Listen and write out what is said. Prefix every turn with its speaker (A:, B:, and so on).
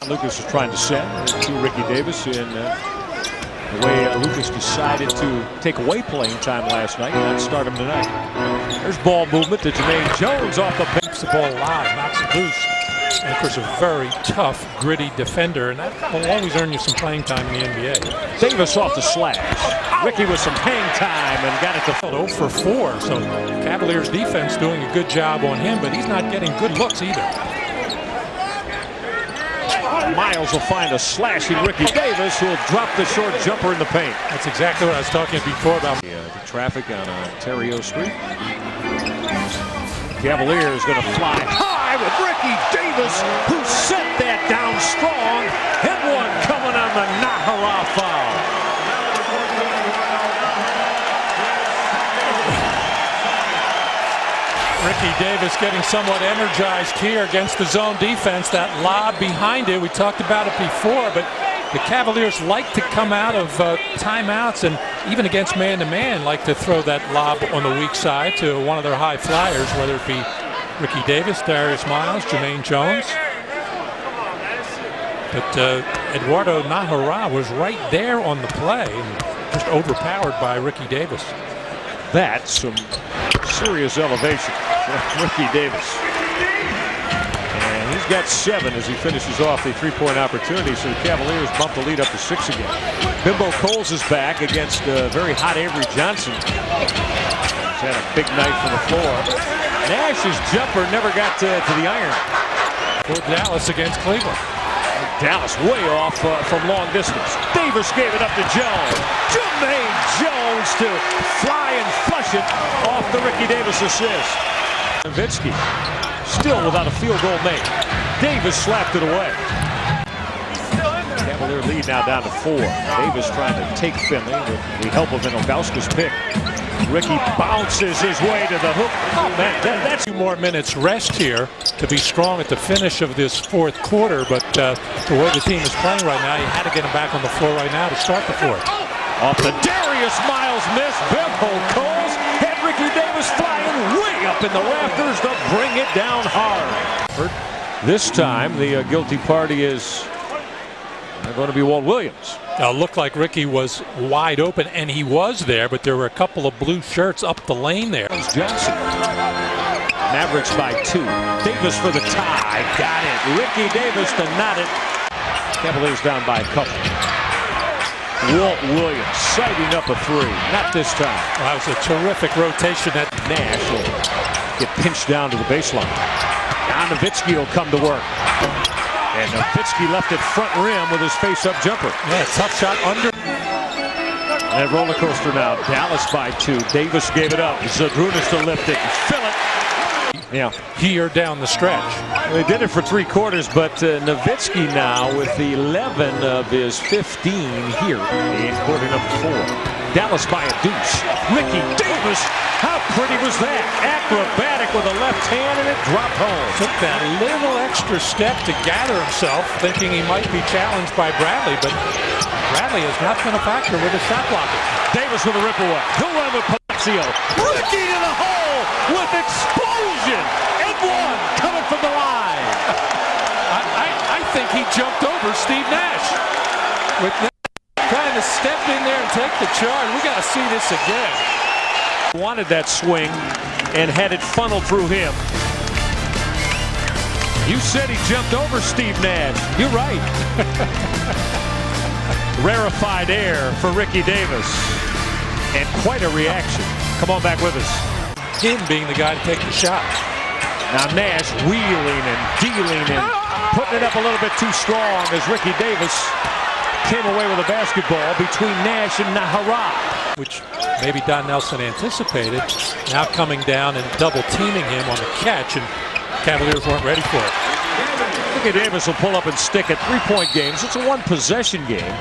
A: Lucas is trying to set to Ricky Davis in the way Lucas decided to take away playing time last night and not start him tonight. There's ball movement to Jermaine Jones off the bench.
B: Keeps the ball alive, knocks it loose. And of course, a very tough, gritty defender, and that will always earn you some playing time in the NBA.
A: Davis off the slash. Ricky with some hang time and got it to
B: 0 for 4. So Cavaliers defense doing a good job on him, but he's not getting good looks either.
A: Miles will find a slashing Ricky Davis, who will drop the short jumper in the paint.
B: That's exactly what I was talking before about.
A: The traffic on Ontario Street. Cavaliers going to fly high with Ricky Davis, who set that down strong. And one coming on the Nahara foul.
B: Ricky Davis getting somewhat energized here against the zone defense. That lob behind it, we talked about it before, but the Cavaliers like to come out of timeouts and even against man-to-man like to throw that lob on the weak side to one of their high flyers, whether it be Ricky Davis, Darius Miles, Jermaine Jones. But Eduardo Nahara was right there on the play and just overpowered by Ricky Davis.
A: That's some serious elevation for Ricky Davis. And he's got 7 as he finishes off the three-point opportunity, so the Cavaliers bump the lead up to 6 again. Bimbo Coles is back against very hot Avery Johnson. He's had a big night from the floor. Nash's jumper never got to the iron.
B: For Dallas against Cleveland.
A: Dallas way off from long distance. Davis gave it up to Jones. Jermaine Jones to fly and flush it off the Ricky Davis assist. Nowitzki still without a field goal made. Davis slapped it away. Cavalier lead now down to 4. Davis trying to take Finley with the help of Vinogauska's pick. Ricky bounces his way to the hoop. That's
B: 2 more minutes rest here to be strong at the finish of this fourth quarter, but the way the team is playing right now, you had to get him back on the floor right now to start the fourth.
A: Off the Darius Miles miss. Bimbo Coles had Ricky Davis flying way up in the rafters to bring it down hard. This time the guilty party is going to be Walt Williams.
B: Looked like Ricky was wide open, and he was there, but there were a couple of blue shirts up the lane there.
A: Johnson. Mavericks by 2. Davis for the tie. Got it. Ricky Davis to knot it. Cavaliers down by a couple. Walt Williams sighting up a 3. Not this time.
B: Well, that was a terrific rotation. That
A: Nash will get pinched down to the baseline. Now Nowitzki will come to work. And Nowitzki left it front rim with his face-up jumper.
B: Yeah, tough shot under.
A: And roller coaster now. Dallas by 2. Davis gave it up. Zadrunas to lift it. Fill it. Yeah.
B: Here down the stretch.
A: They did it for 3 quarters, but Nowitzki now with 11 of his 15 here in quarter number 4. Dallas by a deuce. Ricky Davis, how pretty was that? Acrobatic with a left hand, and it dropped home.
B: Took that little extra step to gather himself, thinking he might be challenged by Bradley, but Bradley has not been a factor with his shot blocking.
A: Davis with a rip away. He'll run with Palacio. Ricky to the hole with explosion. And one coming from the line.
B: I think he jumped over Steve Nash with trying to step in there and take the charge. We got to see this again.
A: Wanted that swing and had it funneled through him. You said he jumped over Steve Nash. You're right. Rarefied air for Ricky Davis. And quite a reaction. Come on back with us.
B: Him being the guy to take the shot.
A: Now Nash wheeling and dealing and putting it up a little bit too strong as Ricky Davis came away with a basketball between Nash and Nahara.
B: Which maybe Don Nelson anticipated. Now coming down and double teaming him on the catch, and Cavaliers weren't ready for it.
A: Ricky Davis will pull up and stick at 3-point games. It's a 1-possession game.